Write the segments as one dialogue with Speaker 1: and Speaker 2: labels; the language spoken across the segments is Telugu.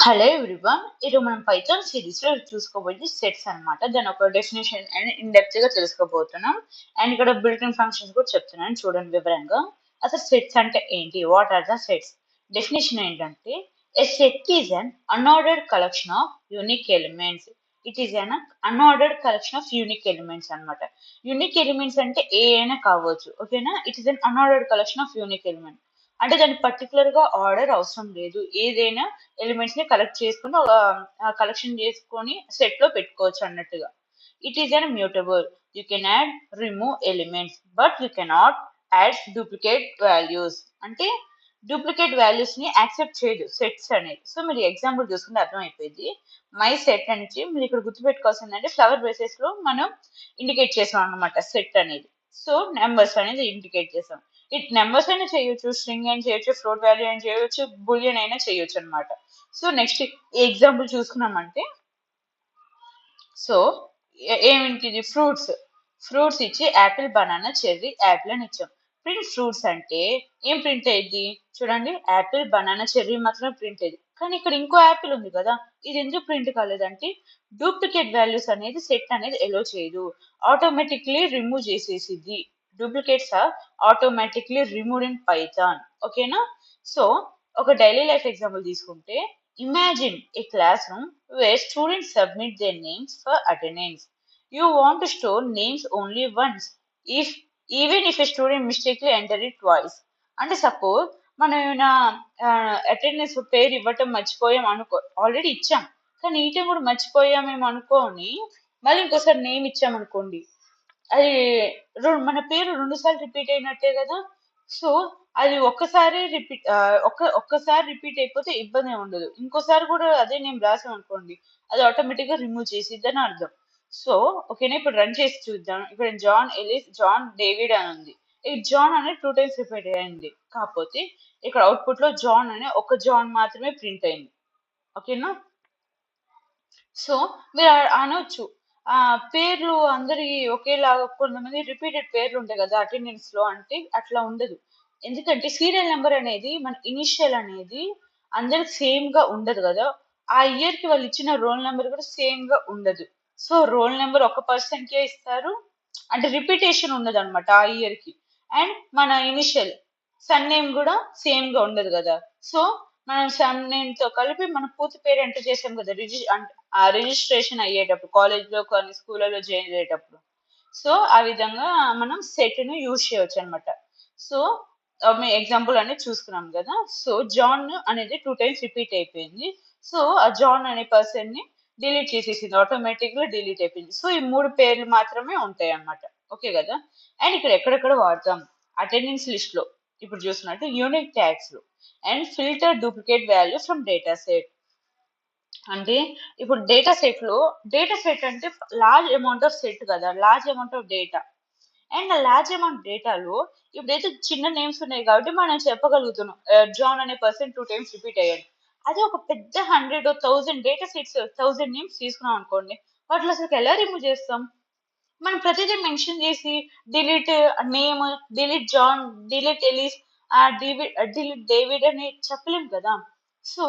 Speaker 1: హలో ఎవ్రీవన్, ఈరోజు మనం పైథాన్ సిరీస్లో చూసుకోబోయేది సెట్స్ అన్నమాట. దాని ఒక డెఫినేషన్ అండ్ ఇన్ డెప్త్గా తెలుసుకోబోతున్నాం. అండ్ ఇక్కడ బిల్ట్-ఇన్ ఫంక్షన్స్ కూడా చెప్తున్నాను, చూడండి వివరంగా. అసలు సెట్స్ అంటే ఏంటి, what are the sets? Definition ఏంటంటే, a set is an unordered collection of unique elements. It is an unordered collection of unique elements అన్నమాట. యూనిక్ ఎలిమెంట్స్ అంటే ఏ అయినా కావచ్చు, ఓకేనా. It is an unordered collection of unique element అంటే దానికి పర్టికులర్ గా ఆర్డర్ అవసరం లేదు. ఏదైనా ఎలిమెంట్స్ ని కలెక్ట్ చేసుకుని కలెక్షన్ చేసుకొని సెట్ లో పెట్టుకోవచ్చు అన్నట్టుగా. It is an mutable. You can add remove elements but you cannot add duplicate values. అంటే డూప్లికేట్ వాల్యూస్ ని యాక్సెప్ట్ చేయదు సెట్స్ అనేది. సో మీరు ఎగ్జాంపుల్ చూసుకుంటే అర్థమైపోయింది. మై సెట్ నుంచి మీరు ఇక్కడ గుర్తుపెట్టుకోవాల్సిందంటే ఫ్లవర్ బేసెస్ లో మనం ఇండికేట్ చేసాం అన్నమాట సెట్ అనేది. సో నెంబర్స్ అనేది ఇండికేట్ చేసాం. ఇట్ నెంబర్స్ అయినా చేయొచ్చు, స్ట్రింగ్ అయినా చేయొచ్చు, ఫ్లోట్ వాల్యూ అయినా చేయొచ్చు, బులియన్ అయినా చేయొచ్చు అనమాట. సో నెక్స్ట్ ఎగ్జాంపుల్ చూసుకున్నామంటే, సో ఏమిటిది, ఫ్రూట్స్. ఫ్రూట్స్ ఇచ్చి యాపిల్, బనానా, చెర్రీ, యాపిల్ అని ఇచ్చాం. ప్రింట్ ఫ్రూట్స్ అంటే ఏం ప్రింట్ అయ్యింది చూడండి, యాపిల్, బనానా, చెర్రీ మాత్రమే ప్రింట్ అయ్యింది. కానీ ఇక్కడ ఇంకో యాపిల్ ఉంది కదా, ఇది ఎందుకు ప్రింట్ కాలేదంటే డూప్లికేట్ వాల్యూస్ అనేది సెట్ అనేది ఎలో చేయదు, ఆటోమేటిక్లీ రిమూవ్ చేసేసిద్ది. Duplicates are automatically removed in Python, ఓకేనా. సో ఒక డైలీ లైఫ్ ఎగ్జాంపుల్ తీసుకుంటే, imagine a classroom where students submit their names for attendance. You want to store names only once, if even if a student mistakenly enter it twice. అంటే సపోజ్ మనం ఏమైనా అటెండెన్స్ పేరు ఇవ్వటం మర్చిపోయాం అనుకో, ఆల్రెడీ ఇచ్చాం కానీ ఈ టైం కూడా మర్చిపోయామేమో అనుకోని మళ్ళీ ఇంకోసారి నేమ్ ఇచ్చామనుకోండి, అది మన పేరు రెండు సార్లు రిపీట్ అయినట్టే కదా. సో అది ఒక్కసారి రిపీట్ ఒక్కసారి రిపీట్ అయిపోతే ఇబ్బంది ఏమి ఉండదు. ఇంకోసారి కూడా అదే నేను రాసాం అనుకోండి, అది ఆటోమేటిక్ గా రిమూవ్ చేసిద్దని అర్థం. సో ఓకేనా, ఇప్పుడు రన్ చేసి చూద్దాం. ఇక్కడ జాన్ ఎలిస్, జాన్ డేవిడ్ అని ఉంది. ఈ జాన్ అనేది 2 టైమ్స్ రిపీట్ అయింది, కాకపోతే ఇక్కడ అవుట్పుట్ లో జాన్ అనే ఒక జాన్ మాత్రమే ప్రింట్ అయింది, ఓకేనా. సో మీరు అనొచ్చు, ఆ పేర్లు అందరి ఒకేలాగా, కొంతమంది రిపీటెడ్ పేర్లు ఉంటాయి కదా అటెండెన్స్ లో, అంటే అట్లా ఉండదు. ఎందుకంటే సీరియల్ నెంబర్ అనేది మన ఇనిషియల్ అనేది అందరికి సేమ్ గా ఉండదు కదా. ఆ ఇయర్ కి వాళ్ళు ఇచ్చిన రోల్ నెంబర్ కూడా సేమ్ గా ఉండదు. సో రోల్ నెంబర్ ఒక పర్సన్ కే ఇస్తారు, అంటే రిపీటేషన్ ఉండదు అనమాట ఆ ఇయర్ కి. అండ్ మన ఇనిషియల్ సన్ నేమ్ కూడా సేమ్ గా ఉండదు కదా. సో మనం సన్ నేమ్ తో కలిపి మన పూర్తి పేరు ఎంటర్ చేసాం కదా ఆ రిజిస్ట్రేషన్ అయ్యేటప్పుడు, కాలేజ్ లో కానీ స్కూళ్ళలో జాయిన్ అయ్యేటప్పుడు. సో ఆ విధంగా మనం సెట్ ను యూజ్ చేయొచ్చు అనమాట. సో మీ ఎగ్జాంపుల్ అనేది చూసుకున్నాం కదా. సో జాన్ అనేది 2 టైమ్స్ రిపీట్ అయిపోయింది. సో ఆ జాన్ అనే పర్సన్ ని డిలీట్ చేసేసింది, ఆటోమేటిక్ గా డిలీట్ అయిపోయింది. సో ఈ 3 పేర్లు మాత్రమే ఉంటాయి అన్నమాట, ఓకే కదా. అండ్ ఇక్కడ ఎక్కడెక్కడ వాడతాం, అటెండెన్స్ లిస్ట్ లో ఇప్పుడు చూసినట్టు, యూనిక్ ట్యాగ్స్ లో, and filter duplicate value from data set. అంటే ఇప్పుడు డేటా సెట్ అంటే లార్జ్ అమౌంట్ ఆఫ్ సెట్ కదా, large amount of data. And ఆ లార్జ్ అమౌంట్ డేటాలో ఇప్పుడైతే చిన్న నేమ్స్ ఉన్నాయి కాబట్టి మనం చెప్పగలుగుతున్నాం జాన్ అనే పర్సన్ 2 టైమ్స్ రిపీట్ అయ్యాడు. అదే ఒక పెద్ద 100 1000 డేటా సెట్స్, 1000 నేమ్స్ తీసుకున్నాం అనుకోండి, వాటిలో అసలు ఎలా రిమూవ్ చేస్తాం? మనం ప్రతిదీ మెన్షన్ చేసి delete name, delete John, delete Alice, delete David అని చెప్పలేం కదా. సో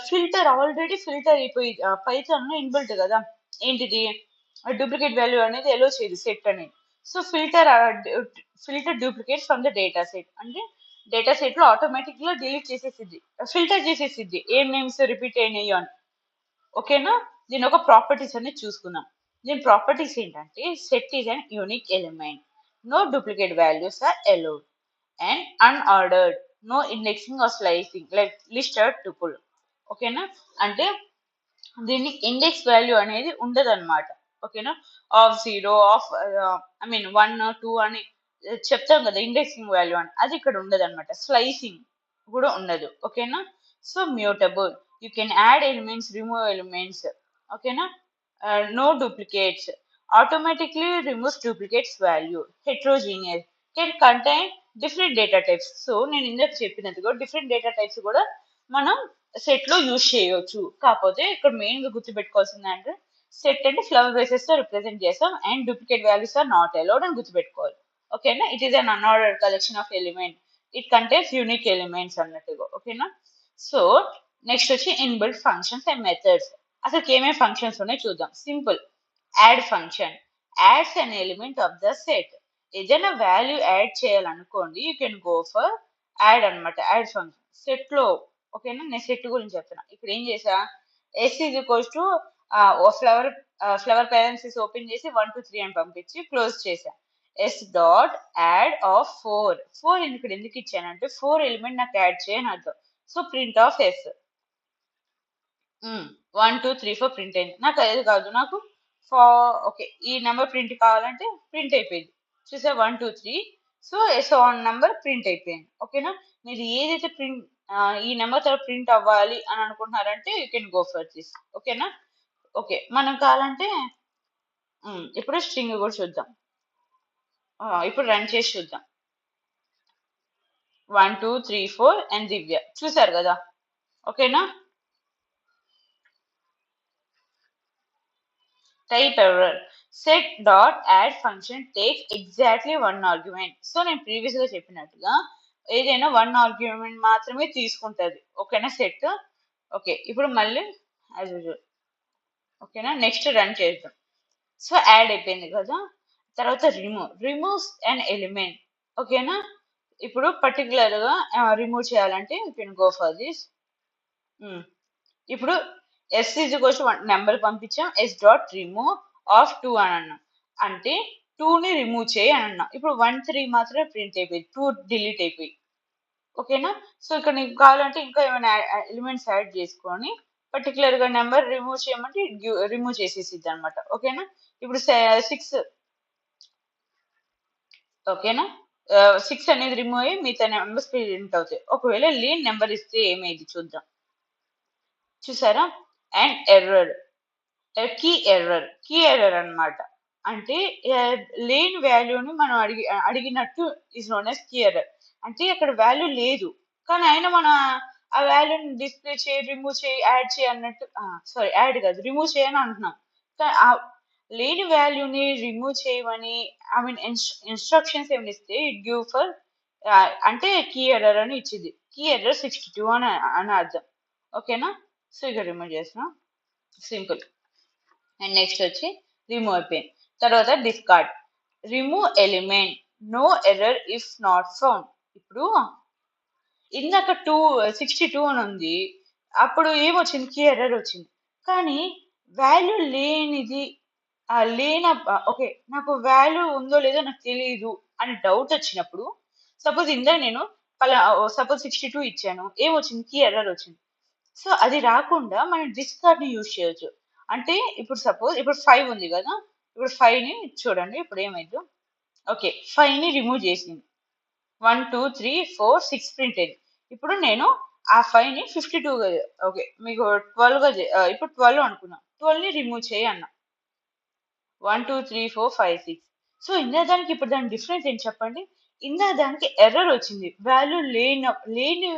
Speaker 1: ఫిల్టర్ ఆల్రెడీ ఫిల్టర్ అయిపోయి పైథాన్ ఇన్బిల్ట్ కదా, ఏంటిది డూప్లికేట్ వాల్యూ అనేది ఎలో చేయదు సెట్ అనేది. So filter duplicate from the data set అంటే డేటా సెట్ లో ఆటోమేటిక్ గా డిలీట్ చేసేసిద్ది, ఫిల్టర్ చేసేసిద్ది ఏం నేమ్స్ రిపీట్ అయినాయో అని, ఓకేనా. దీని ఒక ప్రాపర్టీస్ అనేది చూసుకుందాం. దీని ప్రాపర్టీస్ ఏంటంటే, set is an unique element, no duplicate values are allowed, and unordered, no indexing or slicing like listed tuple, ఓకేనా. అంటే దీన్ని ఇండెక్స్ వాల్యూ అనేది ఉండదు అనమాట, ఓకేనా. ఆఫ్ 0 ఆఫ్ ఐ మీన్ 1 2 అని చెప్తాం కదా ఇండెక్సింగ్ వాల్యూ అని, అది ఇక్కడ ఉండదు అనమాట. స్లైసింగ్ కూడా ఉండదు, ఓకేనా. So mutable, you can add elements, remove elements, ఓకేనా. No duplicates, automatically removes duplicates value. Heterogeneous, can contain different data types. So నేను ఇందాక చెప్పినట్టుగా డిఫరెంట్ డేటా టైప్స్ కూడా మనం సెట్ లో యూజ్ చేయొచ్చు. కాకపోతే ఇక్కడ మెయిన్ గా గుర్తుపెట్టుకోవాల్సింది అంటే, సెట్ అంటే ఫ్లవర్ బేసెస్ తో రిప్రజెంట్ చేస్తాం and duplicate values are not allowed అని గుర్తుపెట్టుకోవాలి, ఓకేనా. It is an unordered collection of element, it contains unique elements అన్నట్టుగా, ఓకేనా. సో నెక్స్ట్ వచ్చి ఇన్బిల్ట్ ఫంక్షన్స్ అండ్ మెథడ్స్. అసలు ఏమేమి ఫంక్షన్స్ ఉన్నాయో చూద్దాం. Simple add function adds an element of the set. ఏదైనా వాల్యూ యాడ్ చేయాలనుకోండి, you can go for add అనమాట. యాడ్ ఫంక్షన్ సెట్ లో. ఓకేనా, నేను సెట్ గురించి చెప్తున్నా. ఇక్కడ ఏం చేసా, S is equals to flower flower parents open చేసి 1 2 3 అని పంపించి క్లోజ్ చేసా. ఎస్ డాట్ యాడ్ ఆఫ్ 4 ఇక్కడ ఎందుకు ఇచ్చానంటే 4 ఎలిమెంట్ నాకు యాడ్ చేయని అర్థం. So print of S. 1 2 3 4 print అయింది. నాకు అది కాదు, నాకు ఓకే ఈ నెంబర్ ప్రింట్ కావాలంటే ప్రింట్ అయిపోయింది. చూసా 1 2 3. So S on number print అయిపోయింది. ఓకేనా, మీరు ఏదైతే ప్రింట్ ఈ నెంబర్ తర్వాత ప్రింట్ అవ్వాలి అని అనుకుంటున్నారంటే you can go for this. ఓకేనా, ఓకే మనం కావాలంటే ఇప్పుడు స్ట్రింగ్ కూడా చూద్దాం. ఇప్పుడు రన్ చేసి చూద్దాం. 1 2 3 4 అండ్ దివ్య. చూసారు కదా. ఓకేనా, type error. Set dot add function takes exactly 1 argument. So నేను ప్రీవియస్ గా చెప్పినట్టుగా ఏదైనా 1 ఆర్గ్యుమెంట్ మాత్రమే తీసుకుంటది. ఓకేనా సెట్. ఓకే ఇప్పుడు మళ్ళీ యాజ్ యూజువల్. ఓకేనా, నెక్స్ట్ రన్ చేద్దాం. సో యాడ్ అయిపోయింది కదా. తర్వాత రిమూవ్స్ అన్ ఎలిమెంట్. ఓకేనా, ఇప్పుడు పర్టికులర్ గా రిమూవ్ చేయాలంటే you can go for this. ఇప్పుడు ఎస్ ఈజ్ ఈక్వల్స్ నెంబర్ పంపించాం. ఎస్ డాట్ రిమూవ్ ఆఫ్ 2 అని అన్నాం, అంటే 2 ని రిమూవ్ చేయి అని అన్నాం. ఇప్పుడు 1 3 మాత్రమే ప్రింట్ అయిపోయి 2 డిలీట్ అయిపోయి. ఓకేనా, సో ఇక్కడ నీకు కావాలంటే ఇంకా ఏమైనా ఎలిమెంట్స్ యాడ్ చేసుకొని పర్టికులర్ గా నెంబర్ రిమూవ్ చేయమంటే రిమూవ్ చేసేసిద్ది అనమాట. ఓకేనా, ఇప్పుడు 6. ఓకేనా, 6 అనేది రిమూవ్ అయ్యి మిగతా నెంబర్స్ ప్రింట్ అవుతాయి. ఒకవేళ లీన్ నెంబర్ ఇస్తే ఏమైంది చూద్దాం. చూసారా, అండ్ ఎర్రర్ కీ ఎర్రర్ అన్నమాట. అంటే లేని వాల్యూని మనం అడిగినట్టు is known as key error. అంటే అక్కడ వాల్యూ లేదు కానీ అయినా మన ఆ వాల్యూని డిస్ప్లే చేయి, రిమూవ్ చేయి, యాడ్ చేయి అన్నట్టు. సారీ యాడ్ కాదు, రిమూవ్ చేయని అంటున్నాం. లేని వాల్యూని రిమూవ్ చేయమని ఐ మీన్ ఇన్స్ట్రక్షన్స్ ఏమి ఇస్తే ఇట్ గివ్ ఫర్ అంటే కీ ఎర్రర్ అని ఇచ్చింది. కీ ఎర్రర్ 62 అని అర్థం. ఓకేనా, సో ఇక రిమూవ్ చేస్తున్నాం. సింపుల్. అండ్ నెక్స్ట్ వచ్చి రిమూవ్ అయిపోయింది. తర్వాత discard. Remove element no error if not found. ఇప్పుడు ఇందాక 62 అని ఉంది, అప్పుడు ఏమొచ్చింది, కీ ఎర్రర్ వచ్చింది. కానీ వాల్యూ లేనిది ఓకే నాకు వాల్యూ ఉందో లేదో నాకు తెలియదు అని డౌట్ వచ్చినప్పుడు, సపోజ్ ఇందాక నేను సపోజ్ 62 ఇచ్చాను, ఏమొచ్చింది, కీ ఎర్రర్ వచ్చింది. సో అది రాకుండా మనం డిస్కార్డ్ ని యూజ్ చేయొచ్చు. అంటే ఇప్పుడు సపోజ్ ఇప్పుడు 5 ఉంది కదా, ఇప్పుడు 5 ని చూడండి ఇప్పుడు ఏమైందో. ఓకే 5 ని రిమూవ్ చేసింది. 1 2 3 4 6 ప్రింట్ అయింది. ఇప్పుడు నేను ఆ 5 ని 52 ఓకే మీకు 12 గా ఇప్పుడు 12 అనుకున్నాం, 12 ని రిమూవ్ చేయి అన్నా. 1 2 3 4 5 6. సో ఇందా దానికి ఇప్పుడు దాని డిఫరెన్స్ ఏంటి చెప్పండి. ఇందా దానికి ఎర్రర్ వచ్చింది, వాల్యూ లేని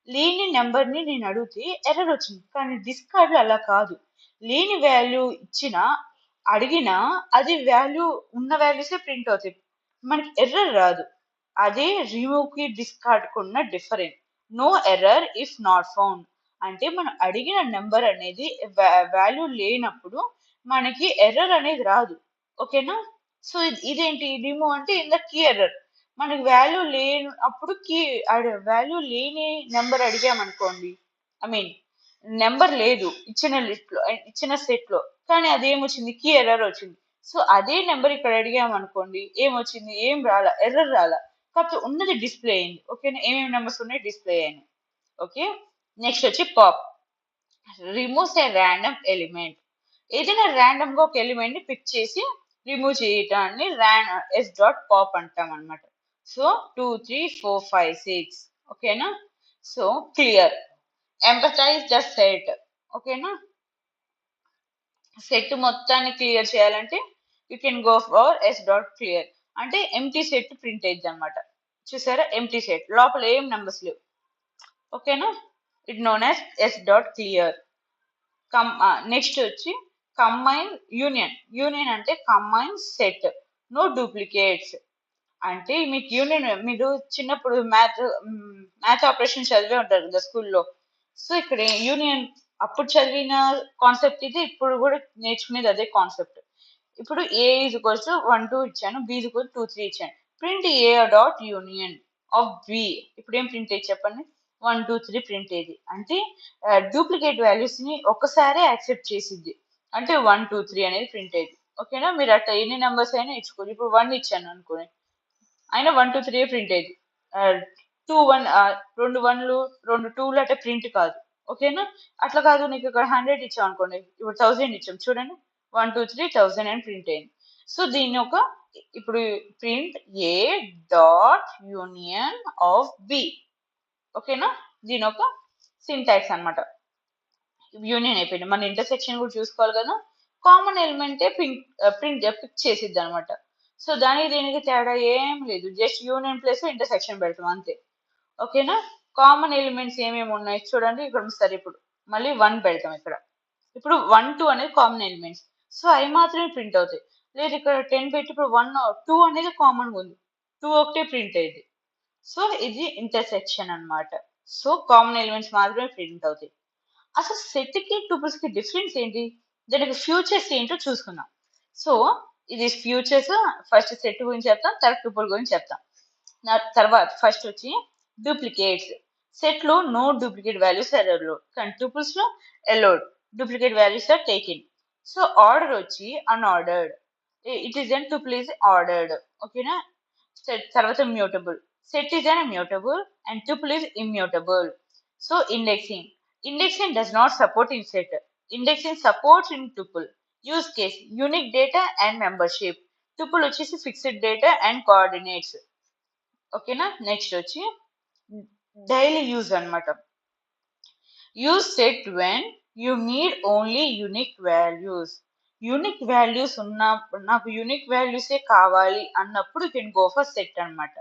Speaker 1: లేని నెంబర్ ని నేను అడిగితే ఎర్రర్ వచ్చింది. కానీ డిస్కార్డ్ లో అలా కాదు, లేని వాల్యూ ఇచ్చినా అడిగినా అది వాల్యూ ఉన్న వాల్యూసే ప్రింట్ అవుతాయి, మనకి ఎర్రర్ రాదు. అదే రిమూవ్ కి డిస్కార్డ్ కున్న different. No error if not found అంటే మనం అడిగిన నెంబర్ అనేది వాల్యూ లేనప్పుడు మనకి ఎర్రర్ అనేది రాదు. ఓకేనా, సో ఇదేంటి రిమూవ్ అంటే ఇన్ ద కీ ఎర్రర్. మనకి వాల్యూ లేనప్పుడు వాల్యూ లేని నెంబర్ అడిగామనుకోండి, ఐ మీన్ నెంబర్ లేదు ఇచ్చిన లిస్ట్ లో ఇచ్చిన సెట్ లో, కానీ అదేమొచ్చింది, కీ ఎర్రర్ వచ్చింది. సో అదే నెంబర్ ఇక్కడ అడిగామనుకోండి, ఏమొచ్చింది, ఏం రాలా, ఎర్రర్ రాలా, కాకపోతే ఉన్నది డిస్ప్లే అయింది. ఓకేనా, ఏమేమి నెంబర్స్ ఉన్నాయి డిస్ప్లే అయ్యాయి. ఓకే, నెక్స్ట్ వచ్చి పాప్. రిమూవ్స్ ఏ ర్యాండమ్ ఎలిమెంట్. ఏదైనా ర్యాండమ్ గా ఒక ఎలిమెంట్ ని పిక్ చేసి రిమూవ్ చేయటాన్ని ఎస్ డాట్ పాప్ అంటాం అనమాట. సో 2 3 4 5 6. ఓకేనా, so clear. Emphasise the set. ఓకేనా, సెట్ మొత్తాన్ని క్లియర్ చేయాలంటే you can go for S dot clear. అంటే ఎంటీ సెట్ ప్రింట్ అయ్యింది అనమాట. చూసారా, ఎంటీ సెట్ లోపల ఏం నెంబర్స్ లేవు. ఓకేనా, it known as S dot clear. Next వచ్చి కంబైన్ యూనియన్ అంటే కంబైన్ సెట్ నో డూప్లికేట్స్. అంటే మీకు యూనియన్, మీరు చిన్నప్పుడు మ్యాథ్ ఆపరేషన్ చదివే ఉంటారు కదా స్కూల్లో. సో ఇక్కడ యూనియన్ అప్పుడు చదివిన కాన్సెప్ట్ ఇది, ఇప్పుడు కూడా నేర్చుకునేది అదే కాన్సెప్ట్. ఇప్పుడు ఏ ఈజ్ ఈక్వల్స్ టు 1 2 ఇచ్చాను, బి ఈజ్ ఈక్వల్ 2 3 ఇచ్చాను. Print A dot union of B. ఇప్పుడు ఏం ప్రింట్ అయ్యి చెప్పండి, 1 2 3 ప్రింట్ అయ్యేది. అంటే డూప్లికేట్ వాల్యూస్ ని ఒక్కసారి యాక్సెప్ట్ చేసిద్ది, అంటే 1 2 3 అనేది ప్రింట్ అయ్యేది. ఓకేనా, మీరు అట్లా ఎన్ని నెంబర్స్ అయినా ఇచ్చుకోవాలి. ఇప్పుడు 1 ఇచ్చాను అనుకోండి, అయినా 1 2 3 ప్రింట్ అయ్యేది. 2 1 రెండు 1లు 2 2లు అంటే ప్రింట్ కాదు. ఓకేనా, అట్లా కాదు, నీకు ఇక్కడ 100 ఇచ్చాం అనుకోండి, ఇప్పుడు 1000 ఇచ్చాం చూడండి, 1 2 3 1000 అని ప్రింట్ అయింది. సో దీన్ని ఒక ఇప్పుడు print A dot union of B. ఓకేనా, దీని ఒక సింటాక్స్ అన్నమాట. యూనియన్ అయిపోయింది. మన ఇంటర్సెక్షన్ కూడా చూసుకోవాలి కదా, కామన్ ఎలిమెంటే ప్రింట్ పిక్ చేసిద్ది అనమాట. సో దానికి దీనికి తేడా ఏం లేదు, జస్ట్ యూనియన్ ప్లస్ ఇంటర్సెక్షన్ పెడతాం అంతే. ఓకేనా, కామన్ ఎలిమెంట్స్ ఏమేమి ఉన్నాయి చూడండి ఇక్కడ. సరే ఇప్పుడు మళ్ళీ 1 పెడతాం ఇక్కడ. ఇప్పుడు 1 2 అనేది కామన్ ఎలిమెంట్స్, సో అవి మాత్రమే ప్రింట్ అవుతాయి. లేదు ఇక్కడ 10 పెట్టి ఇప్పుడు 1 2 అనేది కామన్ ఉంది, 2 ఒకటే ప్రింట్ అయ్యింది. సో ఇది ఇంటర్సెక్షన్ అన్నమాట. సో కామన్ ఎలిమెంట్స్ మాత్రమే ప్రింట్ అవుతాయి. అసలు సెట్ కి టూపుల్స్ కి డిఫరెన్స్ ఏంటి, దానికి ఫ్యూచర్స్ ఏంటో చూసుకుందాం. సో ఇది ఫ్యూచర్స్, ఫస్ట్ సెట్ గురించి చెప్తాం, తర్వాత టూపుల్ గురించి చెప్తాం. తర్వాత ఫస్ట్ వచ్చి డూప్లికేట్స్. సెట్ లో no duplicate values are allowed, కానీ టూపుల్స్ లో allowed, duplicate values are taken. So order వచ్చి unordered, it is and tuple is ordered. ఓకేనా, తర్వాత mutable, set is and mutable and tuple is immutable. So indexing does not support in set, indexing supports in tuple. Use case unique data and membership, tuple వచ్చేసి ఫిక్స్డ్ డేటా అండ్ కోఆర్డినేట్స్. ఓకేనా, నెక్స్ట్ వచ్చి డైలీ యూజ్ అన్నమాట. Use set when you need only unique values. Unique values నాకు యూనిక్ వాల్యూసే కావాలి అన్నప్పుడు you can go for set అన్నమాట.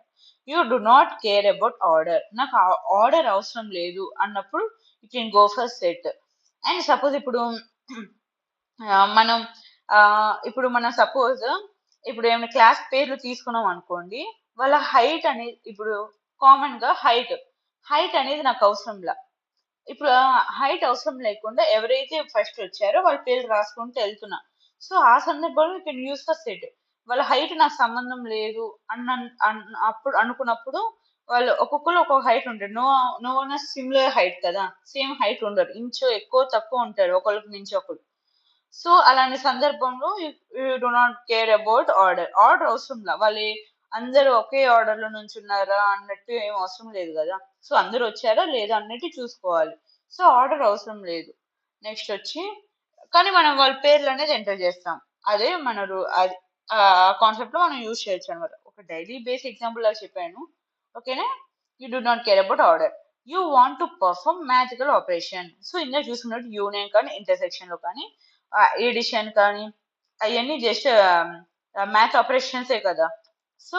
Speaker 1: You do not care about order, నాకు ఆర్డర్ అవసరం లేదు అన్నప్పుడు you can go for set. And suppose ఇప్పుడు మనం సపోజ్ ఇప్పుడు ఏమైనా క్లాస్ పేర్లు తీసుకున్నాం అనుకోండి, వాళ్ళ హైట్ అనేది ఇప్పుడు కామన్ గా హైట్ అనేది నాకు అవసరంలా. ఇప్పుడు హైట్ అవసరం లేకుండా ఎవరైతే ఫస్ట్ వచ్చారో వాళ్ళ పేర్లు రాసుకుంటూ వెళ్తున్నా. సో ఆ సందర్భంలో you can use the set. వాళ్ళ హైట్ నాకు సంబంధం లేదు అప్పుడు అనుకున్నప్పుడు వాళ్ళు ఒక్కొక్కరు ఒక్కొక్క హైట్ ఉంటారు. నో వన్ సిమిలర్ హైట్ కదా, సేమ్ హైట్ ఉండరు, ఇంచు ఎక్కువ తక్కువ ఉంటారు ఒకరికి మించి ఒకరు. సో అలాంటి సందర్భంలో you do not care about order అవసరంలా. వాళ్ళు అందరూ ఒకే ఆర్డర్ లో నుంచి ఉన్నారా అన్నట్టు ఏం అవసరం లేదు కదా. సో అందరూ వచ్చారా లేదా అన్నట్టు చూసుకోవాలి. సో ఆర్డర్ అవసరం లేదు. నెక్స్ట్ వచ్చి కానీ మనం వాళ్ళ పేర్లు అనేది ఎంటర్ చేస్తాం, అదే మన కాన్సెప్ట్ లో మనం యూజ్ చేయొచ్చు అనమాట. ఒక డైలీ బేస్ ఎగ్జాంపుల్ లాగా చెప్పాను. ఓకేనా, you do not care about order, you want to perform magical operation. So ఇందులో చూసుకున్నట్టు యూనియన్ కానీ ఇంటర్సెక్షన్ లో కానీ ఎడిషన్ కానీ అవన్నీ జస్ట్ మ్యాథ్ ఆపరేషన్సే కదా. సో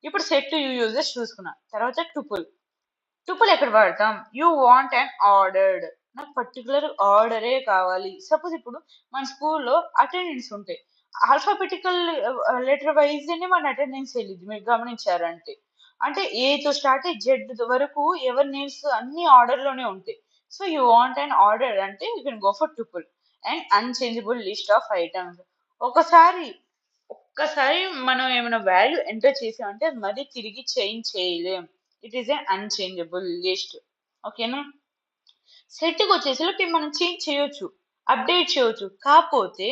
Speaker 1: ఇప్పుడు సెట్ యూజెస్ చూసుకున్నాం. తర్వాత టుపుల్ ఎక్కడ వాడతాం, యూ వాంట్ అండ్ ఆర్డర్డ్, నాకు పర్టికులర్ ఆర్డరే కావాలి. సపోజ్ ఇప్పుడు మన స్కూల్లో అటెండెన్స్ ఉంటాయి, ఆల్ఫాబెటికల్ లెటర్ వైజ్ అనే మన అటెండెన్స్ వెళ్ళింది, మీరు గమనించారంటే. అంటే ఏతో స్టార్ట్ అయ్యి జెడ్ వరకు ఎవరి నేమ్స్ అన్ని ఆర్డర్ లోనే ఉంటాయి. So you want and order అంటే you can go for tuple. And unchangeable list of items, ఒక్కసారి మనం ఏమైనా వాల్యూ ఎంటర్ చేసామంటే అది మళ్ళీ తిరిగి చేంజ్ చేయలేం. It is a unchangeable list. ఓకేనా, సెట్ వచ్చేసరికి మనం చేంజ్ చేయొచ్చు, అప్డేట్ చేయొచ్చు, కాకపోతే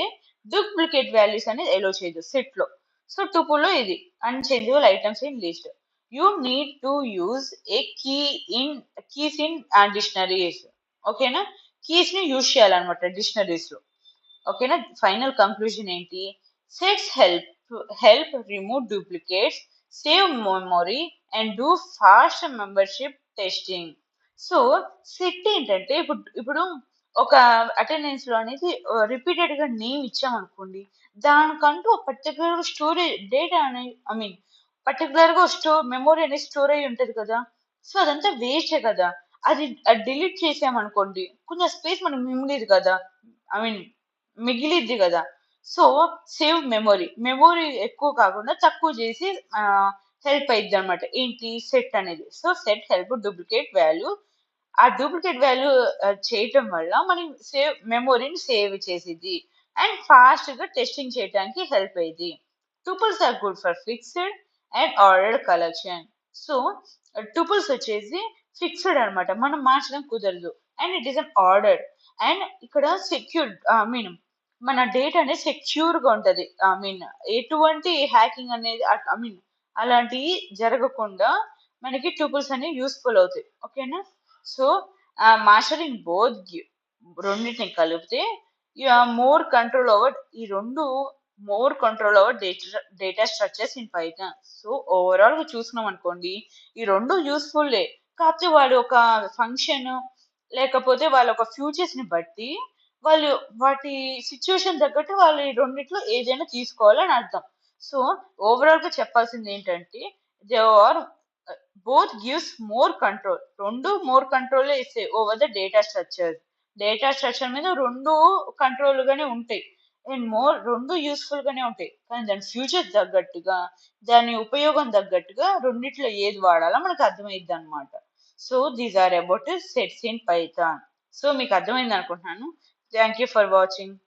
Speaker 1: డూప్లికేట్ వాల్యూస్ అనేది ఎలో చేయదు సెట్ లో. సో టూపుల్లో ఇది unchangeable items in list. You need to use a keys in dictionaries. ఓకేనా, కీస్ ని యూజ్ చేయాలన్నమాట డిక్షనరీస్ లో. ఓకేనా, ఫైనల్ కంక్లూజన్ ఏంటి, sets help remove duplicates, save memory and do fast membership testing. So set ఏంటంటే ఇప్పుడు ఒక అటెండెన్స్ లో అనేది రిపీటెడ్ గా నేమ్ ఇచ్చామనుకోండి, దానికంటూ పర్టికులర్ స్టోరేజ్ డేటా అనేది పర్టికులర్ గా మెమొరీ అనేది స్టోర్ అయ్యి ఉంటది కదా. సో అదంతా వేస్టే కదా. అది డిలీట్ చేసామనుకోండి కొంచెం స్పేస్ మనకు మిగిలిది కదా, ఐ మీన్ మిగిలిద్ది కదా. సో సేవ్ మెమొరీ ఎక్కువ కాకుండా తక్కువ చేసి హెల్ప్ అయింది అనమాట ఏంటి సెట్ అనేది. So set help duplicate value ఆ డూప్లికేట్ వాల్యూ చేయటం వల్ల మనం మెమొరీని సేవ్ చేసిద్ది అండ్ ఫాస్ట్ గా టెస్టింగ్ చేయడానికి హెల్ప్ అయ్యింది. Tuples are good for fixed and ordered collection. So tuples వచ్చేసి ఫిక్స్డ్ అన్నమాట, మనం మార్చడం కుదరదు. And it is an ordered. And ఇక్కడ సెక్యూర్ ఐ మీన్ మన డేటా అనేది సెక్యూర్ గా ఉంటది. ఐ మీన్ ఎటువంటి హ్యాకింగ్ అనేది ఐ మీన్ అలాంటివి జరగకుండా మనకి టూపుల్స్ అనేవి యూస్ఫుల్ అవుతాయి. ఓకేనా? సో మాస్టరింగ్ బోత్ రెండింటిని కలిపితే you are more control over ఈ రెండు more control over data structures in Python. So overall గా చూసుకున్నాం అనుకోండి, ఈ రెండు యూస్ఫుల్లే. కాకపోతే వాడు ఒక ఫంక్షన్ లేకపోతే వాళ్ళ ఒక ఫ్యూచర్స్ ని బట్టి వాళ్ళు వాటి సిచ్యువేషన్ తగ్గట్టు వాళ్ళు ఈ రెండిట్లో ఏదైనా తీసుకోవాలని అర్థం. సో ఓవరాల్ గా చెప్పాల్సింది ఏంటంటే they are both gives more control. రెండు మోర్ కంట్రోల్ ఇస్తాయి over the data structure. Data structure మీద రెండు కంట్రోల్ గానే ఉంటాయి అండ్ మోర్ రెండు యూస్ఫుల్ గానే ఉంటాయి. కానీ దాని ఫ్యూచర్ తగ్గట్టుగా దాని ఉపయోగం తగ్గట్టుగా రెండిట్లో ఏది వాడాలో మనకు అర్థమైద్ది అనమాట. So these are about sets in Python. So మీకు అర్థమైంది అనుకుంటున్నాను. Thank you for watching.